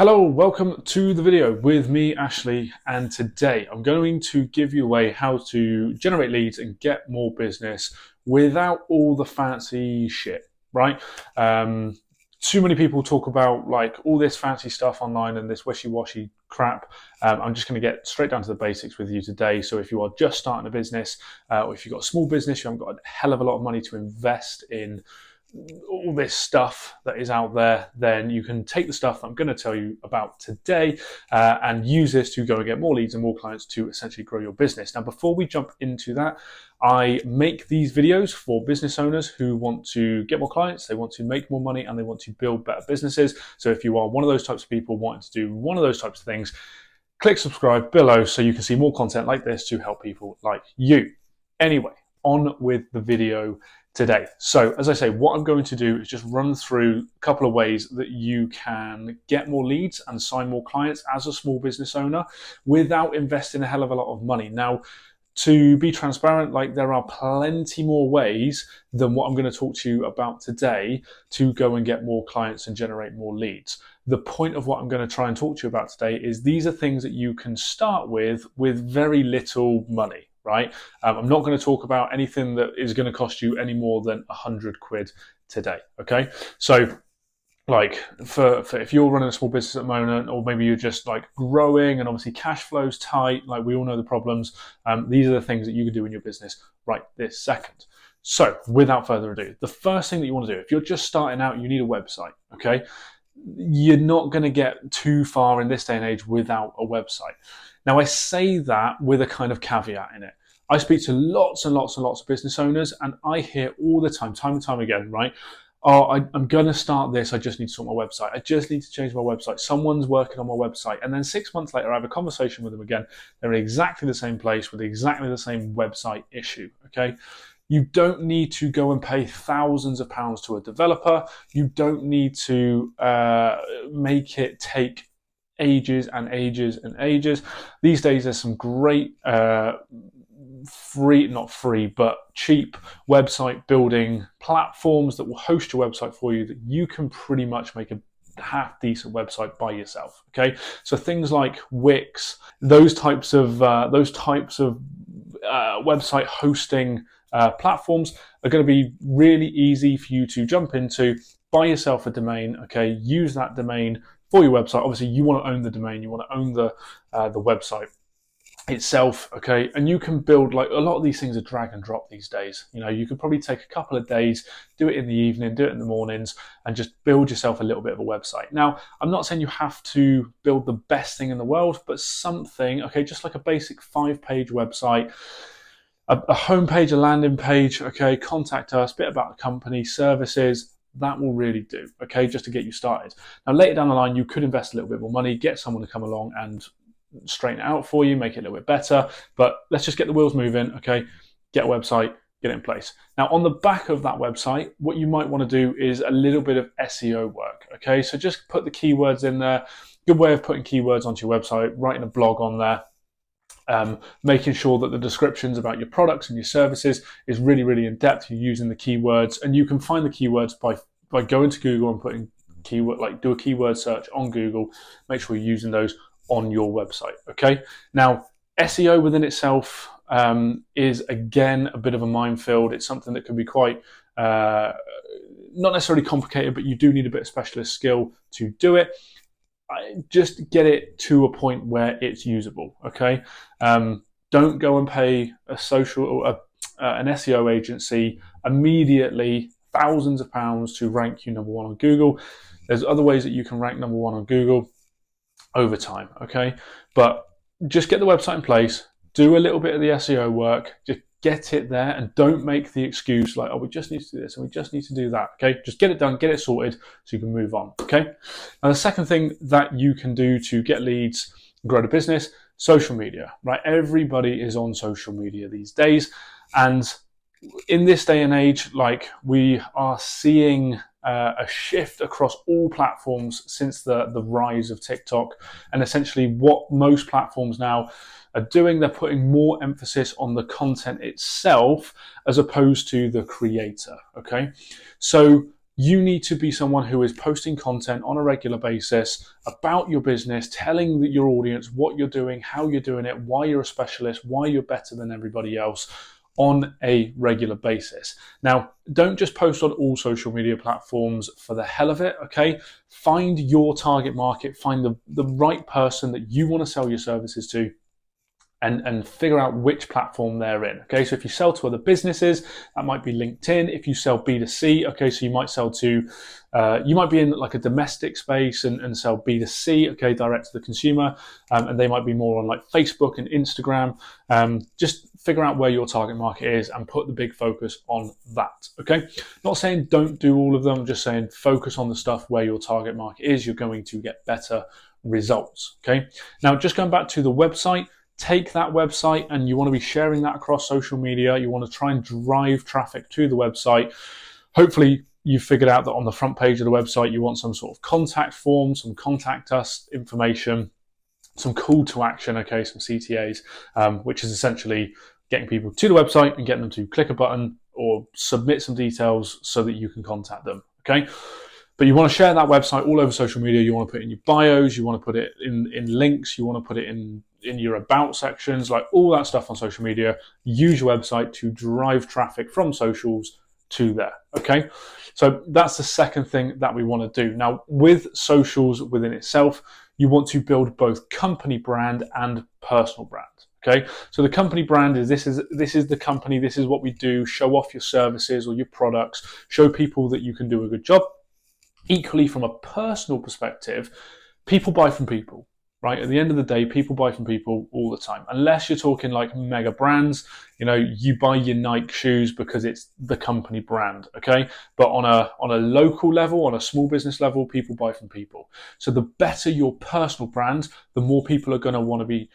Hello, welcome to the video with me, Ashley, and today I'm going to give you a way how to generate leads and get more business without all the fancy shit, right? Too many people talk about like all this fancy stuff online and this wishy-washy crap. I'm just going to get straight down to the basics with you today. So if you are just starting a business, or if you've got a small business, you haven't got a hell of a lot of money to invest in all this stuff that is out there, then you can take the stuff that I'm going to tell you about today and use this to go and get more leads and more clients to essentially grow your business. Now, before we jump into that, I make these videos for business owners who want to get more clients, they want to make more money, and they want to build better businesses. So if you are one of those types of people wanting to do one of those types of things, click subscribe below so you can see more content like this to help people like you. Anyway, on with the video today. So as I say, what I'm going to do is just run through a couple of ways that you can get more leads and sign more clients as a small business owner without investing a hell of a lot of money. Now, to be transparent, like there are plenty more ways than what I'm going to talk to you about today to go and get more clients and generate more leads. The point of what I'm going to try and talk to you about today is these are things that you can start with very little money. Right? I'm not going to talk about anything that is going to cost you any more than 100 quid today. Okay. So like for if you're running a small business at the moment, or maybe you're just like growing and obviously cash flow's tight, like we all know the problems. These are the things that you can do in your business right this second. So without further ado, the first thing that you want to do, if you're just starting out, you need a website. Okay. You're not going to get too far in this day and age without a website. Now, I say that with a kind of caveat in it. I speak to lots and lots and lots of business owners, and I hear all the time and time again, right? Oh, I'm going to start this. I just need to sort my website. I just need to change my website. Someone's working on my website. And then 6 months later, I have a conversation with them again. They're in exactly the same place with exactly the same website issue, okay? You don't need to go and pay thousands of pounds to a developer. You don't need to make it take ages and ages and ages. These days, there's some great cheap website building platforms that will host your website for you that you can pretty much make a half decent website by yourself. Okay, so things like Wix, those types of website hosting platforms are going to be really easy for you to jump into. Buy yourself a domain. Okay, use that domain for your website. Obviously, you want to own the domain. You want to own the website itself, okay? And you can build, like, a lot of these things are drag and drop these days. You know, you could probably take a couple of days, do it in the evening, do it in the mornings, and just build yourself a little bit of a website. Now, I'm not saying you have to build the best thing in the world, but something, okay, just like a basic 5-page website, a homepage, a landing page, okay, contact us, bit about the company, services, that will really do, okay, just to get you started. Now, later down the line, you could invest a little bit more money, get someone to come along and straighten it out for you, make it a little bit better. But let's just get the wheels moving, okay? Get a website, get it in place. Now, on the back of that website, what you might want to do is a little bit of SEO work, okay? So just put the keywords in there. Good way of putting keywords onto your website, writing a blog on there. Making sure that the descriptions about your products and your services is really, really in depth. You're using the keywords, and you can find the keywords by going to Google and putting keyword, like do a keyword search on Google. Make sure you're using those on your website. Okay. Now, SEO within itself is again a bit of a minefield. It's something that can be quite not necessarily complicated, but you do need a bit of specialist skill to do it. Just get it to a point where it's usable, okay? Don't go and pay an SEO agency immediately thousands of pounds to rank you number one on Google. There's other ways that you can rank number one on Google over time, okay? But just get the website in place, do a little bit of the SEO work, just get it there, and don't make the excuse like, oh, we just need to do this and we just need to do that, okay? Just get it done, get it sorted so you can move on, okay? Now, the second thing that you can do to get leads and grow the business, social media, right? Everybody is on social media these days. And in this day and age, like, we are seeing a shift across all platforms since the rise of TikTok. And essentially what most platforms now are doing, they're putting more emphasis on the content itself as opposed to the creator, okay? So You need to be someone who is posting content on a regular basis about your business, telling your audience what you're doing, how you're doing it, why you're a specialist, why you're better than everybody else on a regular basis. Now, don't just post on all social media platforms for the hell of it, okay? Find your target market, find the right person that you want to sell your services to, and figure out which platform they're in. Okay, so if you sell to other businesses, that might be LinkedIn. If you sell B2C, okay, so you might sell to, you might be in like a domestic space and sell B2C, okay, direct to the consumer, and they might be more on like Facebook and Instagram. Just figure out where your target market is and put the big focus on that, okay? Not saying don't do all of them, just saying focus on the stuff where your target market is. You're going to get better results, okay? Now, just going back to the website, take that website and you want to be sharing that across social media. You want to try and drive traffic to the website. Hopefully you've figured out that on the front page of the website, you want some sort of contact form, some contact us information, some call to action, okay, some CTAs, which is essentially getting people to the website and getting them to click a button or submit some details so that you can contact them, okay? But you want to share that website all over social media. You want to put it in your bios. You want to put it in links. You want to put it in your about sections, like all that stuff on social media. Use your website to drive traffic from socials to there, okay? So that's the second thing that we want to do. Now, with socials within itself, you want to build both company brand and personal brand. Okay, so the company brand is this is the company, this is what we do. Show off your services or your products. Show people that you can do a good job. Equally, from a personal perspective, people buy from people, right? At the end of the day, people buy from people all the time. Unless you're talking like mega brands, you know, you buy your Nike shoes because it's the company brand, okay? But on a local level, on a small business level, people buy from people. So the better your personal brand, the more people are going to want to be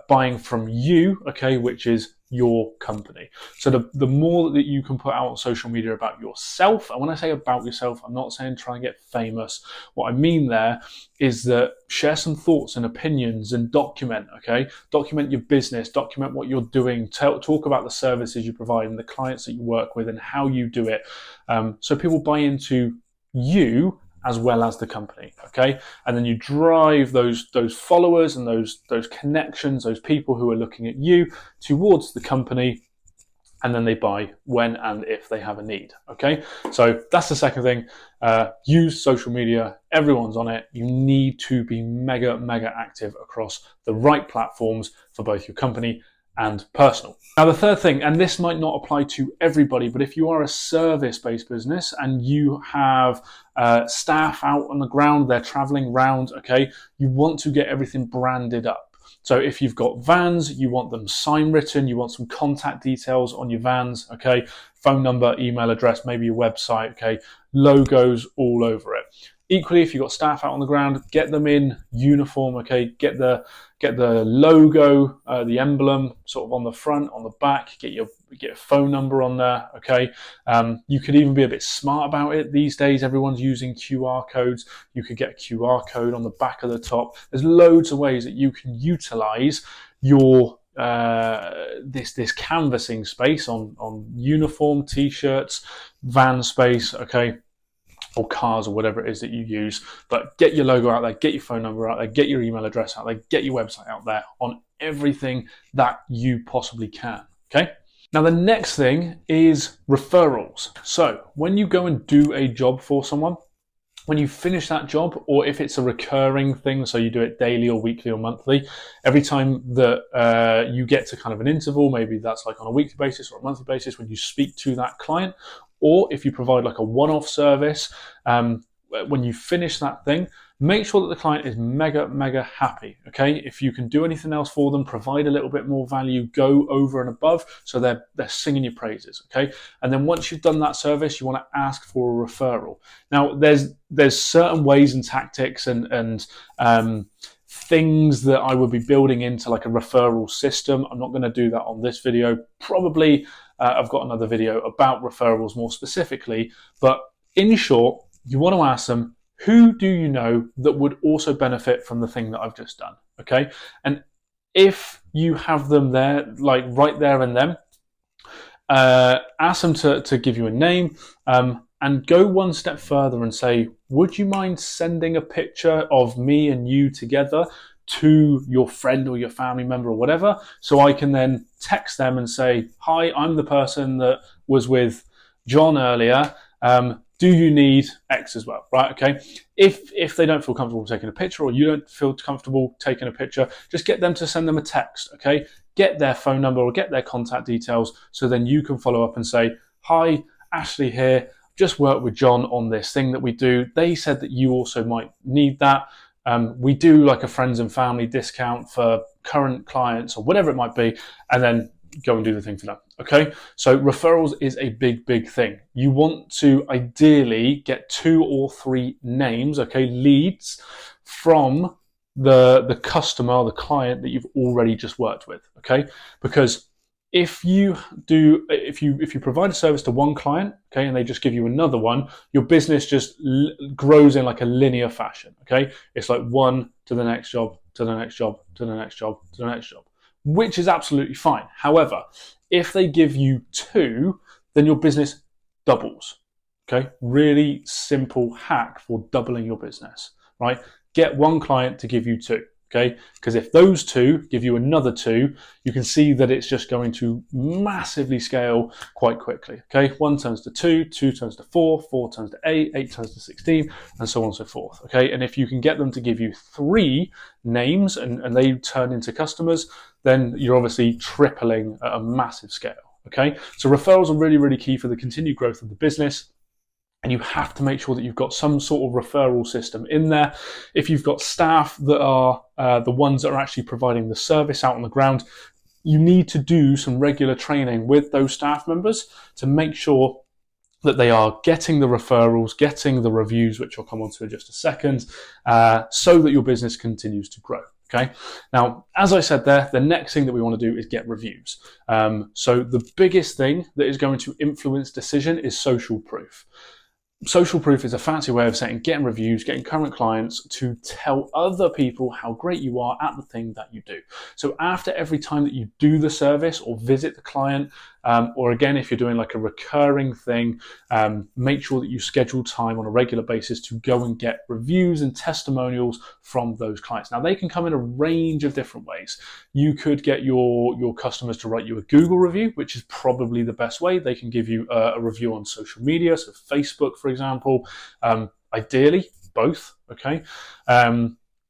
buying from you, okay, which is your company. So the more that you can put out on social media about yourself, and when I say about yourself, I'm not saying try and get famous. What I mean there is that share some thoughts and opinions and document, okay? Document your business, document what you're doing, talk about the services you provide and the clients that you work with and how you do it. So people buy into you as well as the company, okay? And then you drive those followers and those connections, those people who are looking at you towards the company, and then they buy when and if they have a need, okay? So that's the second thing. Use social media. Everyone's on it. You need to be mega active across the right platforms for both your company and personal. Now, the third thing, and this might not apply to everybody, but if you are a service-based business and you have staff out on the ground, they're traveling around, okay, you want to get everything branded up. So if you've got vans, you want them sign written, you want some contact details on your vans, okay, phone number, email address, maybe your website, okay, logos all over it. Equally, if you've got staff out on the ground, get them in uniform, okay, get the logo, the emblem sort of on the front, on the back, get a phone number on there, okay. You could even be a bit smart about it. These days, everyone's using QR codes. You could get a QR code on the back of the top. There's loads of ways that you can utilize your this canvassing space on uniform, t-shirts, van space, okay, or cars or whatever it is that you use. But get your logo out there, get your phone number out there, get your email address out there, get your website out there on everything that you possibly can, okay? Now, the next thing is referrals. So when you go and do a job for someone, when you finish that job, or if it's a recurring thing, so you do it daily or weekly or monthly, every time that you get to kind of an interval, maybe that's like on a weekly basis or a monthly basis when you speak to that client, or if you provide like a one-off service, when you finish that thing, make sure that the client is mega happy, okay? If you can do anything else for them, provide a little bit more value, go over and above, so they're singing your praises, okay? And then once you've done that service, you want to ask for a referral. Now, there's certain ways and tactics and things that I would be building into like a referral system. I'm not going to do that on this video. Probably I've got another video about referrals more specifically, but in short, you want to ask them, who do you know that would also benefit from the thing that I've just done, okay? And if you have them there, like right there and then, ask them to give you a name, and go one step further and say, would you mind sending a picture of me and you together to your friend or your family member or whatever, so I can then text them and say, hi, I'm the person that was with John earlier. Do you need X as well, right? Okay. If they don't feel comfortable taking a picture, or you don't feel comfortable taking a picture, just get them to send them a text, okay? Get their phone number or get their contact details, so then you can follow up and say, hi, Ashley here, just worked with John on this thing that we do. They said that you also might need that. We do like a friends and family discount for current clients or whatever it might be, and then go and do the thing for them. Okay, so referrals is a big thing. You want to ideally get 2 or 3 names, okay, leads from the customer, the client that you've already just worked with. Okay, because if you provide a service to one client, okay, and they just give you another one, your business just grows in like a linear fashion. Okay, it's like one to the next job, to the next job, to the next job, to the next job, which is absolutely fine. However, if they give you 2, then your business doubles. Okay, really simple hack for doubling your business, right? Get one client to give you 2. Okay, because if those 2 give you another 2, you can see that it's just going to massively scale quite quickly. Okay, 1 turns to 2, 2 turns to 4, 4 turns to 8, 8 turns to 16, and so on and so forth. Okay, and if you can get them to give you 3 names and they turn into customers, then you're obviously tripling at a massive scale. Okay, so referrals are really key for the continued growth of the business. And you have to make sure that you've got some sort of referral system in there. If you've got staff that are the ones that are actually providing the service out on the ground, you need to do some regular training with those staff members to make sure that they are getting the referrals, getting the reviews, which I'll come on to in just a second, so that your business continues to grow. Okay. Now, as I said there, the next thing that we want to do is get reviews. So the biggest thing that is going to influence decision is social proof. Social proof is a fancy way of saying getting reviews, getting current clients to tell other people how great you are at the thing that you do. So after every time that you do the service or visit the client, or again, if you're doing like a recurring thing, make sure that you schedule time on a regular basis to go and get reviews and testimonials from those clients. Now, they can come in a range of different ways. You could get your customers to write you a Google review, which is probably the best way. They can give you a review on social media, so Facebook, for example, ideally both. Okay.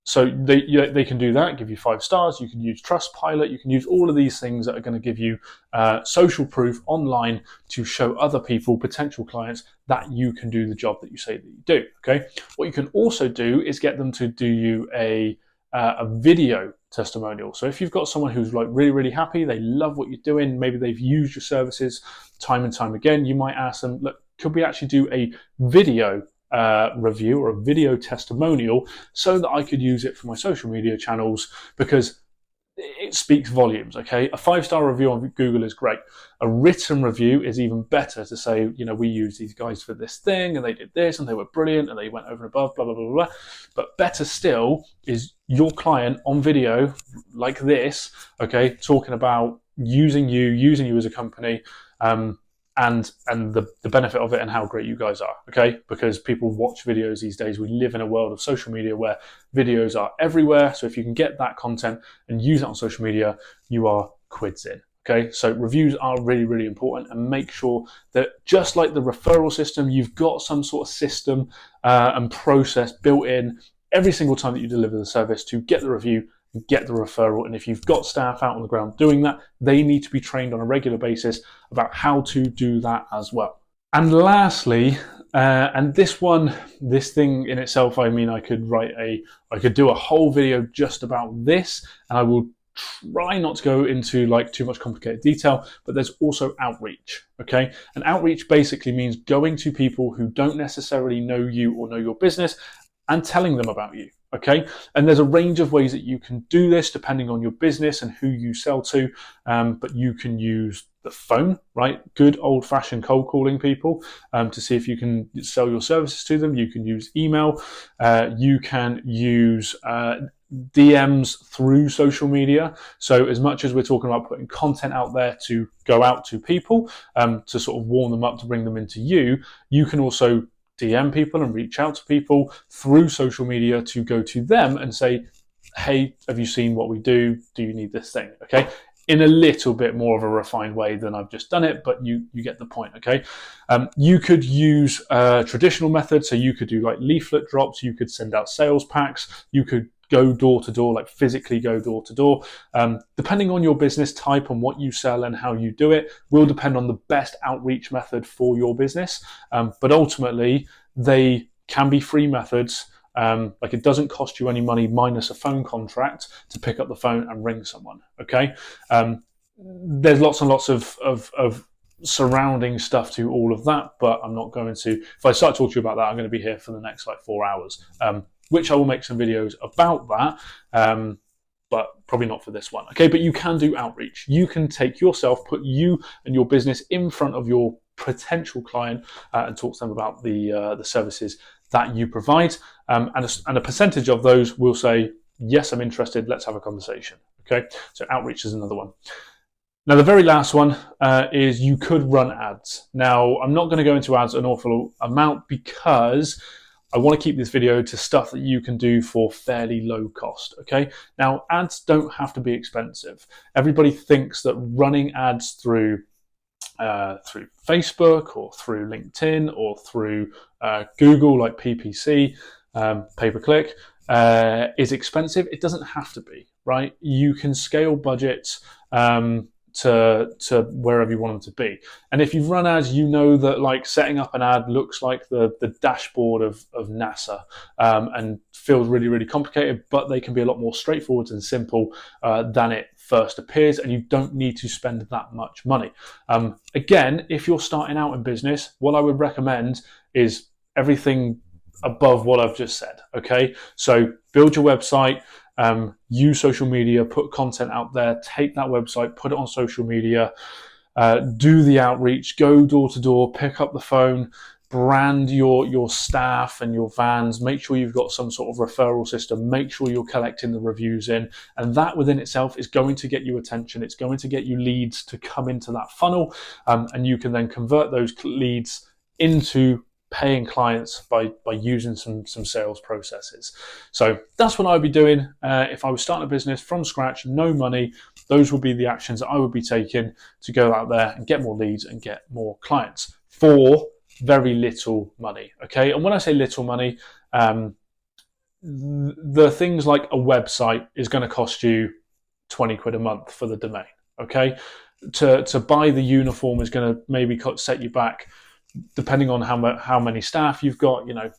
So they can do that, give you 5 stars. You can use Trustpilot. You can use all of these things that are going to give you social proof online to show other people, potential clients, that you can do the job that you say that you do. Okay. What you can also do is get them to do you a video testimonial. So if you've got someone who's like really happy, they love what you're doing, maybe they've used your services time and time again, you might ask them, look, could we actually do a video review or a video testimonial so that I could use it for my social media channels, because it speaks volumes. Okay, a 5-star review on Google is great. A written review is even better, to say, you know, we use these guys for this thing and they did this and they were brilliant and they went over and above, blah blah blah blah. But better still is your client on video like this, okay, talking about using you as a company, and the benefit of it and how great you guys are, okay? Because people watch videos these days. We live in a world of social media where videos are everywhere. So if you can get that content and use it on social media, you are quids in, okay? So reviews are really important, and make sure that just like the referral system, you've got some sort of system and process built in every single time that you deliver the service to get the review, get the referral. And if you've got staff out on the ground doing that, they need to be trained on a regular basis about how to do that as well. And lastly, and this thing in itself, I mean, I could do a whole video just about this, and I will try not to go into like too much complicated detail, but there's also outreach, okay? And outreach basically means going to people who don't necessarily know you or know your business and telling them about you. Okay, and there's a range of ways that you can do this depending on your business and who you sell to, but you can use the phone, right? Good old-fashioned cold calling people to see if you can sell your services to them. You can use email. You can use DMs through social media. So as much as we're talking about putting content out there to go out to people, to sort of warm them up, to bring them into you, you can also DM people and reach out to people through social media to go to them and say, hey, have you seen what we do? Do you need this thing? Okay. In a little bit more of a refined way than I've just done it, but you get the point, okay? You could use traditional methods, so you could do like leaflet drops, you could send out sales packs, you could go door to door, like physically go door to door. Depending on your business type and what you sell and how you do it will depend on the best outreach method for your business. But ultimately, they can be free methods. Like it doesn't cost you any money minus a phone contract to pick up the phone and ring someone, okay? There's lots and lots of surrounding stuff to all of that, but I'm not going to, if I start talking to you about that, I'm going to be here for the next like 4 hours, which I will make some videos about that, but probably not for this one, okay? But you can do outreach. You can take yourself, put you and your business in front of your potential client and talk to them about the services that you provide, and a percentage of those will say, yes, I'm interested, let's have a conversation, okay? So outreach is another one. Now, the very last one is you could run ads. Now, I'm not going to go into ads an awful amount because I want to keep this video to stuff that you can do for fairly low cost, okay? Now, ads don't have to be expensive. Everybody thinks that running ads through Facebook or through LinkedIn or through Google, like PPC, pay-per-click, is expensive. It doesn't have to be, right? You can scale budgets to wherever you want them to be. And if you've run ads, you know that like setting up an ad looks like the dashboard of NASA, and feels really, really complicated, but they can be a lot more straightforward and simple than it first appears, and you don't need to spend that much money. Again, if you're starting out in business, what I would recommend is everything above what I've just said, okay? So build your website, use social media, put content out there, take that website, put it on social media, do the outreach, go door to door, pick up the phone, brand your staff and your vans, make sure you've got some sort of referral system, make sure you're collecting the reviews in, and that within itself is going to get you attention. It's going to get you leads to come into that funnel, and you can then convert those leads into paying clients by using some sales processes. So that's what I would be doing if I was starting a business from scratch, no money. Those would be the actions that I would be taking to go out there and get more leads and get more clients for very little money, okay? And when I say little money, the things like a website is going to cost you 20 quid a month for the domain, okay? To buy the uniform is going to maybe set you back, depending on how many staff you've got, you know,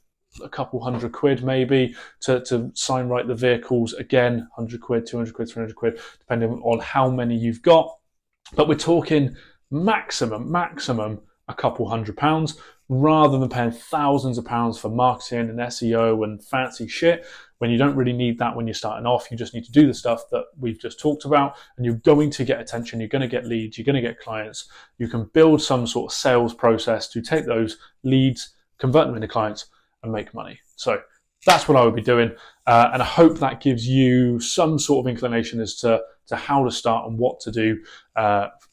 a couple £100 maybe. To sign write the vehicles, again, 100 quid, 200 quid, 300 quid, depending on how many you've got. But we're talking maximum a couple £100, rather than paying thousands of pounds for marketing and SEO and fancy shit when you don't really need that when you're starting off. You just need to do the stuff that we've just talked about, and you're going to get attention, you're going to get leads, you're going to get clients. You can build some sort of sales process to take those leads, convert them into clients, and make money. So that's what I would be doing, and I hope that gives you some sort of inclination as to how to start and what to do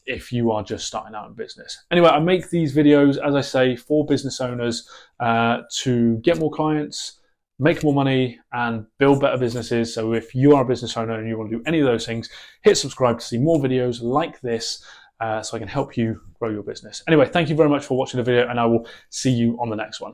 if you are just starting out in business. Anyway, I make these videos, as I say, for business owners to get more clients, make more money, and build better businesses. So if you are a business owner and you want to do any of those things, hit subscribe to see more videos like this so I can help you grow your business. Anyway, thank you very much for watching the video, and I will see you on the next one.